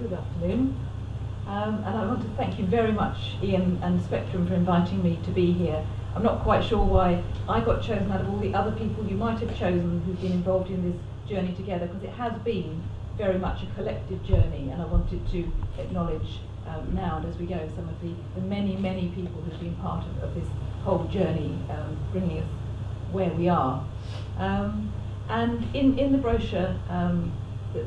Good afternoon. And I want to thank you very much, Ian and Spectrum, for inviting me to be here. I'm not quite sure why I got chosen out of all the other people you might have chosen who've been involved in this journey together, because it has been very much a collective journey, and I wanted to acknowledge now and as we go some of the many, many people who've been part of this whole journey, bringing us where we are. And in the brochure that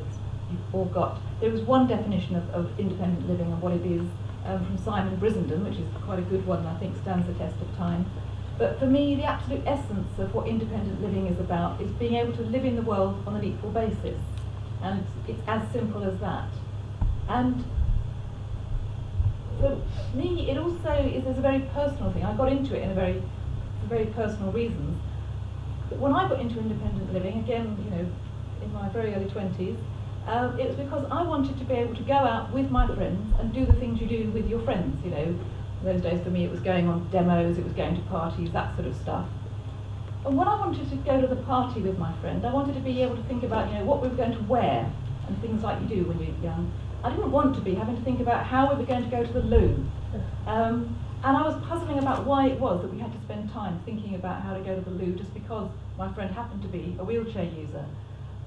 you've all got, there is one definition of independent living and what it is from Simon Brissenden, which is quite a good one and I think stands the test of time. But for me, the absolute essence of what independent living is about is being able to live in the world on an equal basis. And it's as simple as that. And for me, it also is there's a very personal thing. I got into it for very personal reasons. But when I got into independent living, again, in my very early 20s, it was because I wanted to be able to go out with my friends and do the things you do with your friends, In those days for me it was going on demos, it was going to parties, that sort of stuff. And when I wanted to go to the party with my friend, I wanted to be able to think about, what we were going to wear and things like you do when you're young. I didn't want to be having to think about how we were going to go to the loo. And I was puzzling about why it was that we had to spend time thinking about how to go to the loo just because my friend happened to be a wheelchair user.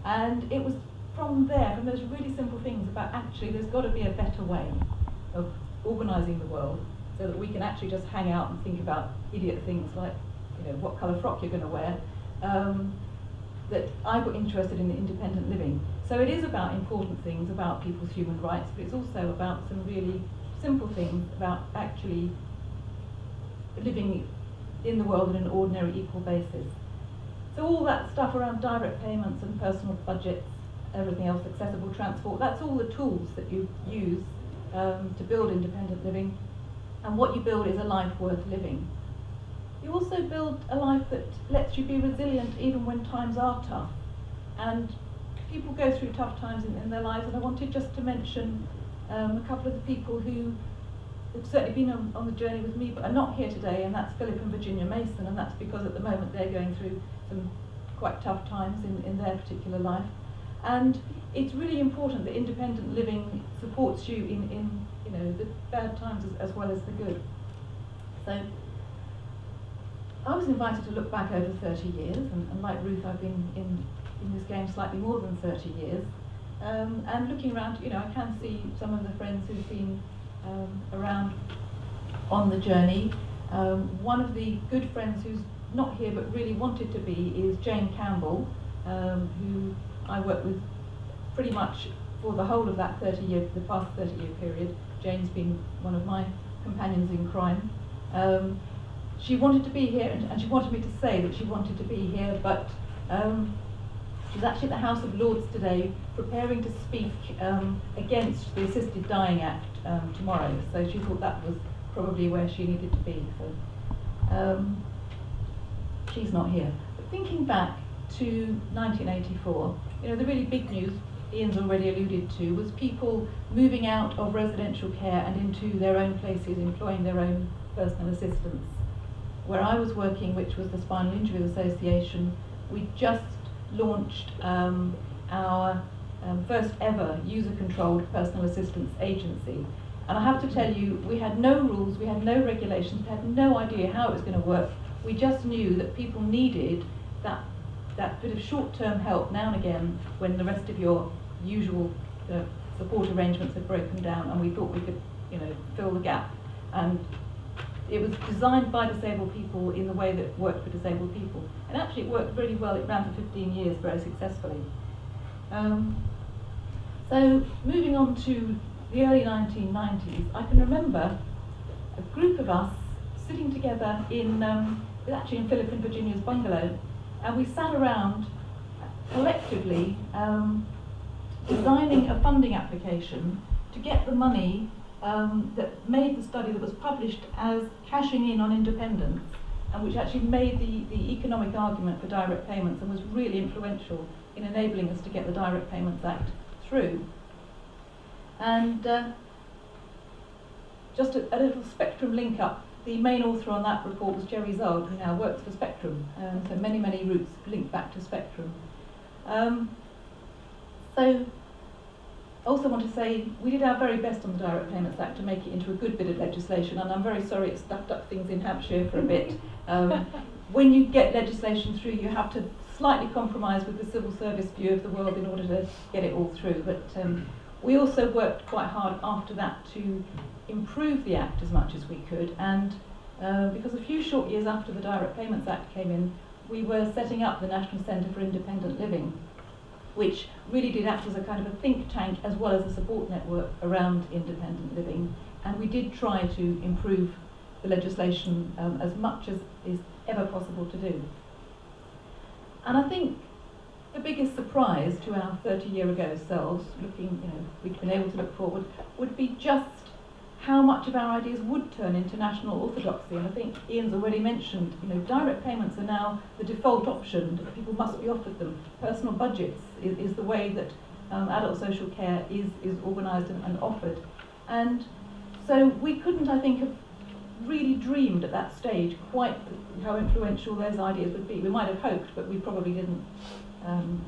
And it was from those really simple things about actually there's got to be a better way of organising the world so that we can actually just hang out and think about idiot things like, what colour frock you're going to wear, that I got interested in independent living. So it is about important things, about people's human rights, but it's also about some really simple things about actually living in the world on an ordinary equal basis. So all that stuff around direct payments and personal budgets, everything else, accessible transport, that's all the tools that you use to build independent living, and what you build is a life worth living. You also build a life that lets you be resilient even when times are tough, and people go through tough times in their lives, and I wanted just to mention a couple of the people who have certainly been on the journey with me but are not here today, and that's Philip and Virginia Mason, and that's because at the moment they're going through some quite tough times in their particular life. And it's really important that independent living supports you in the bad times as well as the good. So I was invited to look back over 30 years, and like Ruth, I've been in this game slightly more than 30 years. And looking around, I can see some of the friends who've been around on the journey. One of the good friends who's not here but really wanted to be is Jane Campbell, who I worked with pretty much for the whole of that the past 30-year period. Jane's been one of my companions in crime. She wanted to be here, and she wanted me to say that she wanted to be here, but she's actually at the House of Lords today preparing to speak against the Assisted Dying Act tomorrow, so she thought that was probably where she needed to be. So she's not here. But thinking back to 1984, the really big news Ian's already alluded to was people moving out of residential care and into their own places, employing their own personal assistants. Where I was working, which was the Spinal Injury Association, we just launched our first ever user-controlled personal assistance agency. And I have to tell you, we had no rules, we had no regulations, we had no idea how it was going to work. We just knew that people needed that bit of short-term help now and again when the rest of your usual support arrangements had broken down, and we thought we could, fill the gap. And it was designed by disabled people in the way that worked for disabled people. And actually it worked really well. It ran for 15 years very successfully. So moving on to the early 1990s, I can remember a group of us sitting together actually in Philip and Virginia's bungalow, and we sat around collectively designing a funding application to get the money that made the study that was published as Cashing In on Independence, and which actually made the economic argument for direct payments and was really influential in enabling us to get the Direct Payments Act through. And just a little Spectrum link up. The main author on that report was Jerry Zog, who now works for Spectrum, so many routes link back to Spectrum. So also want to say we did our very best on the Direct Payments Act to make it into a good bit of legislation, and I'm very sorry it stuffed up things in Hampshire for a bit. When you get legislation through, you have to slightly compromise with the civil service view of the world in order to get it all through. But we also worked quite hard after that to improve the Act as much as we could, and because a few short years after the Direct Payments Act came in, we were setting up the National Centre for Independent Living, which really did act as a kind of a think tank as well as a support network around independent living. And we did try to improve the legislation as much as is ever possible to do. And I think the biggest surprise to our 30-year-ago selves, looking, we'd been able to look forward, would be just how much of our ideas would turn into national orthodoxy. And I think Ian's already mentioned, direct payments are now the default option. People must be offered them. Personal budgets is the way that adult social care is organised and offered. And so we couldn't, I think, have really dreamed at that stage quite how influential those ideas would be. We might have hoped, but we probably didn't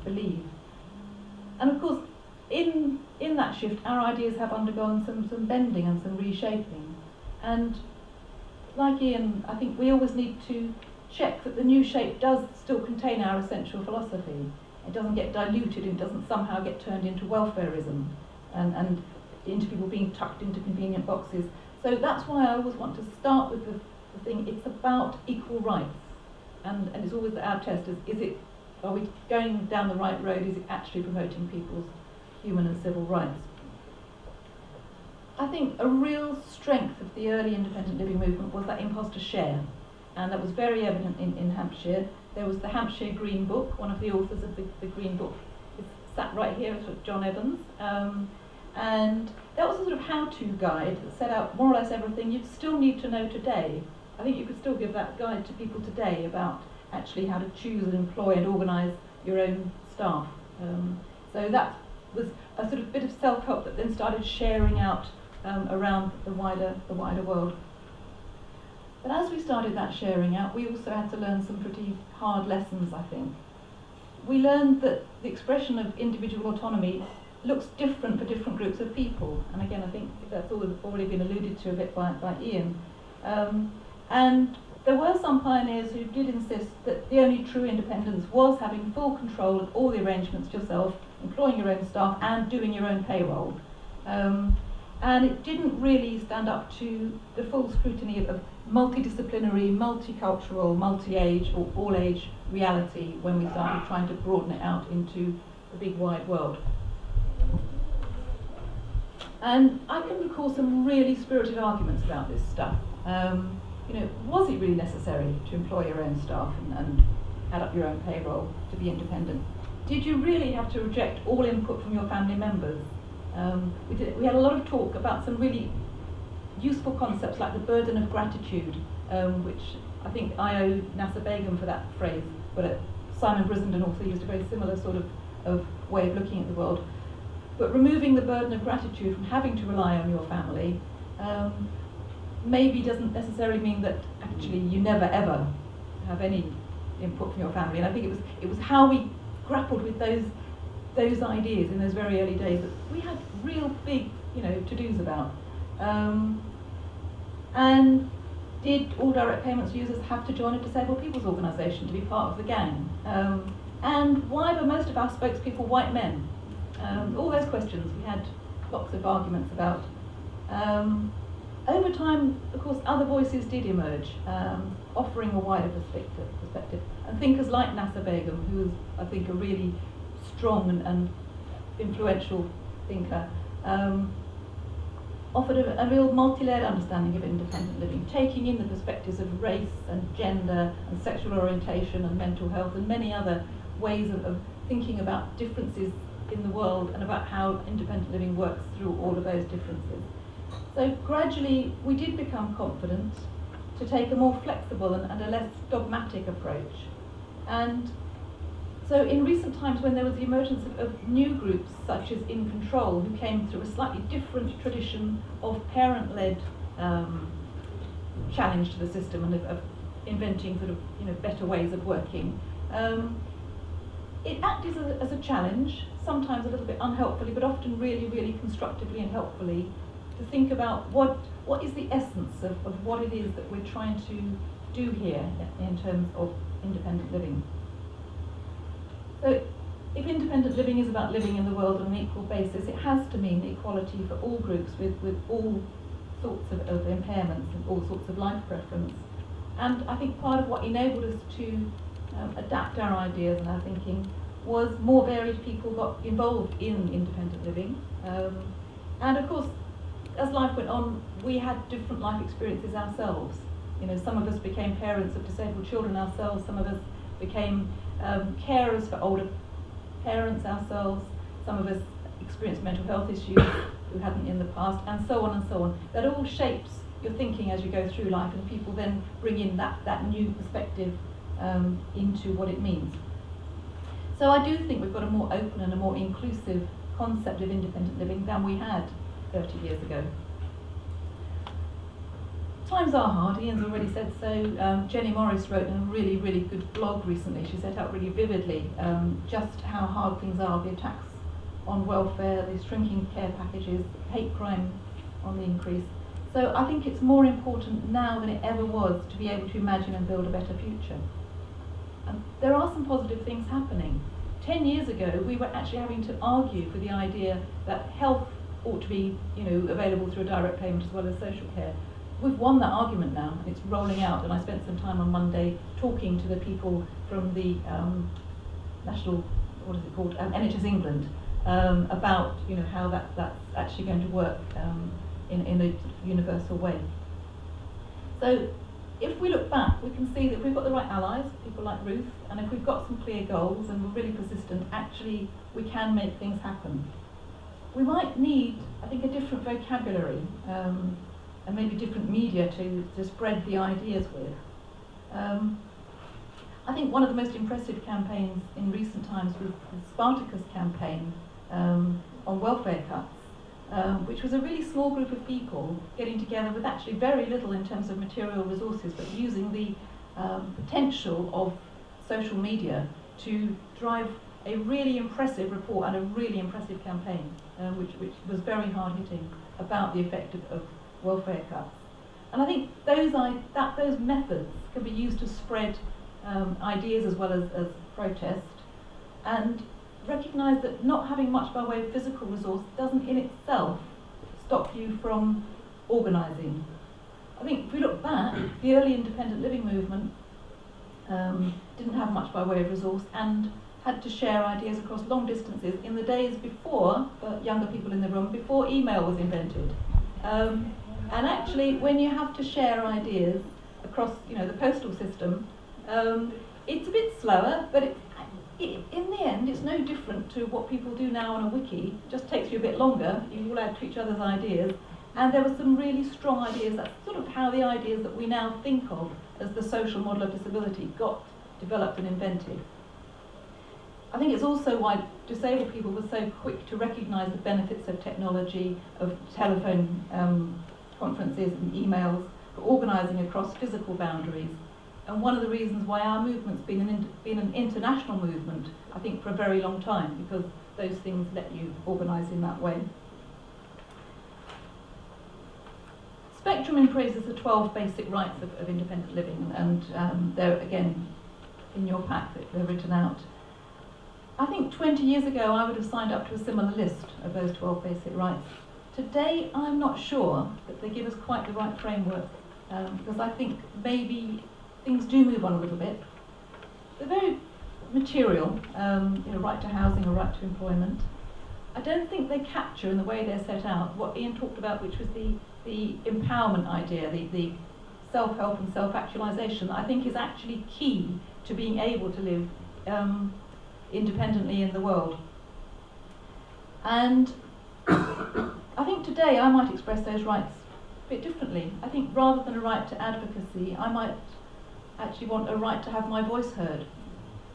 believe. And of course, in that shift, our ideas have undergone some bending and some reshaping. And like Ian, I think we always need to check that the new shape does still contain our essential philosophy. It doesn't get diluted, it doesn't somehow get turned into welfarism and into people being tucked into convenient boxes. So that's why I always want to start with the thing, it's about equal rights. And it's always our test, are we going down the right road? Is it actually promoting people's human and civil rights? I think a real strength of the early independent living movement was that impulse to share, and that was very evident in Hampshire. There was the Hampshire Green Book. One of the authors of the Green Book is sat right here, it's John Evans, and that was a sort of how-to guide that set out more or less everything you'd still need to know today. I think you could still give that guide to people today about actually how to choose and employ and organise your own staff. So that was a sort of bit of self-help that then started sharing out around the wider world. But as we started that sharing out, we also had to learn some pretty hard lessons, I think. We learned that the expression of individual autonomy looks different for different groups of people. And again, I think that's already been alluded to a bit by Ian. And there were some pioneers who did insist that the only true independence was having full control of all the arrangements yourself, employing your own staff and doing your own payroll. And it didn't really stand up to the full scrutiny of multidisciplinary, multicultural, multi-age or all-age reality when we started trying to broaden it out into the big wide world. And I can recall some really spirited arguments about this stuff. Was it really necessary to employ your own staff and add up your own payroll to be independent? Did you really have to reject all input from your family members? We had a lot of talk about some really useful concepts like the burden of gratitude, which I think I owe Nasser Begum for that phrase, but Simon Brissenden also used a very similar sort of way of looking at the world. But removing the burden of gratitude from having to rely on your family maybe doesn't necessarily mean that actually you never ever have any input from your family. And I think it was how we grappled with those ideas in those very early days that we had real big to-dos about. And did all direct payments users have to join a disabled people's organisation to be part of the gang? And why were most of our spokespeople white men? All those questions we had lots of arguments about. Over time, of course, other voices did emerge, offering a wider perspective. And thinkers like Nasser Begum, who was, I think, a really strong and influential thinker, offered a real multi-layered understanding of independent living, taking in the perspectives of race and gender and sexual orientation and mental health and many other ways of thinking about differences in the world and about how independent living works through all of those differences. So gradually we did become confident to take a more flexible and a less dogmatic approach. And so in recent times, when there was the emergence of new groups such as In Control, who came through a slightly different tradition of parent-led challenge to the system and of inventing sort of better ways of working, it acted as a challenge, sometimes a little bit unhelpfully, but often really, really constructively and helpfully, to think about what is the essence of what it is that we're trying to do here in terms of independent living. So if independent living is about living in the world on an equal basis, it has to mean equality for all groups with all sorts of impairments and all sorts of life preference. And I think part of what enabled us to adapt our ideas and our thinking was more varied people got involved in independent living. And of course, as life went on, we had different life experiences ourselves. You know, some of us became parents of disabled children ourselves, some of us became carers for older parents ourselves, some of us experienced mental health issues who hadn't in the past, and so on and so on. That all shapes your thinking as you go through life, and people then bring in that new perspective into what it means. So I do think we've got a more open and a more inclusive concept of independent living than we had 30 years ago. Times are hard, Ian's already said so. Jenny Morris wrote in a really, really good blog recently. She set out really vividly just how hard things are, the attacks on welfare, the shrinking care packages, hate crime on the increase. So I think it's more important now than it ever was to be able to imagine and build a better future. And there are some positive things happening. 10 years ago, we were actually having to argue for the idea that health ought to be, available through a direct payment as well as social care. We've won that argument now, and it's rolling out. And I spent some time on Monday talking to the people from the national, NHS England, about how that's actually going to work in a universal way. So if we look back, we can see that if we've got the right allies, people like Ruth, and if we've got some clear goals and we're really persistent, actually we can make things happen. We might need, I think, a different vocabulary and maybe different media to spread the ideas with. I think one of the most impressive campaigns in recent times was the Spartacus campaign on welfare cuts, which was a really small group of people getting together with actually very little in terms of material resources, but using the potential of social media to drive a really impressive report and a really impressive campaign, which was very hard-hitting about the effect of welfare cuts. And I think those methods can be used to spread ideas as well as protest, and recognise that not having much by way of physical resource doesn't in itself stop you from organising. I think if we look back, the early independent living movement didn't have much by way of resource and had to share ideas across long distances in the days before, for younger people in the room, before email was invented. And actually, when you have to share ideas across, the postal system, it's a bit slower, but in the end, it's no different to what people do now on a wiki. It just takes you a bit longer. You all add to each other's ideas, and there were some really strong ideas. That's sort of how the ideas that we now think of as the social model of disability got developed and invented. I think it's also why disabled people were so quick to recognise the benefits of technology, of telephone conferences and emails, for organising across physical boundaries. And one of the reasons why our movement's been an international movement, I think, for a very long time, because those things let you organise in that way. Spectrum embraces the 12 basic rights of independent living, and they're, again, in your pack, they're written out. I think 20 years ago I would have signed up to a similar list of those 12 basic rights. Today I'm not sure that they give us quite the right framework, because I think maybe things do move on a little bit. They're very material, right to housing or right to employment. I don't think they capture in the way they're set out what Ian talked about, which was the empowerment idea, the self-help and self-actualisation, that I think is actually key to being able to live independently in the world. And I think today I might express those rights a bit differently. I think rather than a right to advocacy, I might actually want a right to have my voice heard,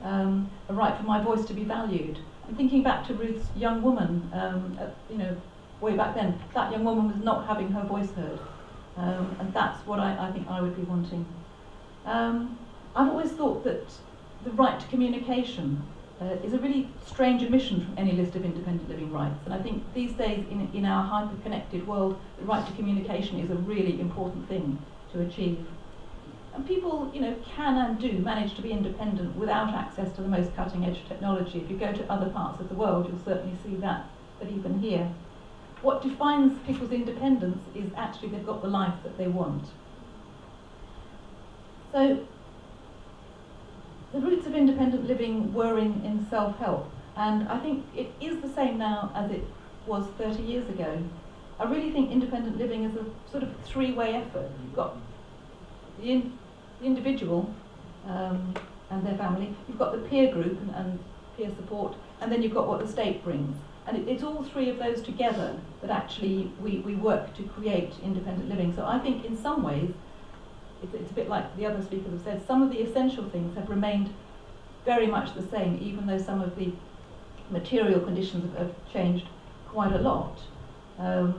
a right for my voice to be valued. And thinking back to Ruth's young woman, way back then, that young woman was not having her voice heard, and that's what I think I would be wanting. I've always thought that the right to communication is a really strange omission from any list of independent living rights. And I think these days, in our hyper-connected world, the right to communication is a really important thing to achieve. And people, can and do manage to be independent without access to the most cutting-edge technology. If you go to other parts of the world, you'll certainly see that, but even here. What defines people's independence is actually they've got the life that they want. So, the roots of independent living were in self-help, and I think it is the same now as it was 30 years ago. I really think independent living is a sort of three-way effort. You've got the individual and their family, you've got the peer group and peer support, and then you've got what the state brings. And it's all three of those together that actually we work to create independent living. So I think in some ways, it's a bit like the other speakers have said, some of the essential things have remained very much the same, even though some of the material conditions have changed quite a lot. I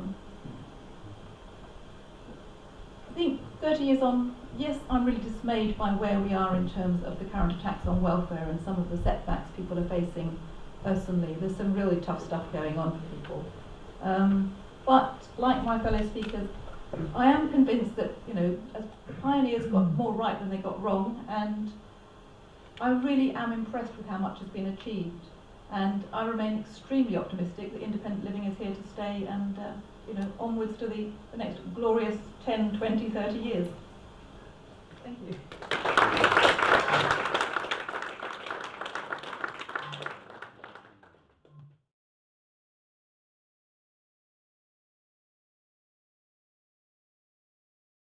think 30 years on, yes, I'm really dismayed by where we are in terms of the current attacks on welfare and some of the setbacks people are facing personally. There's some really tough stuff going on for people. But like my fellow speakers, I am convinced that, as the pioneers got more right than they got wrong, and I really am impressed with how much has been achieved. And I remain extremely optimistic that independent living is here to stay, and onwards to the next glorious 10, 20, 30 years. Thank you.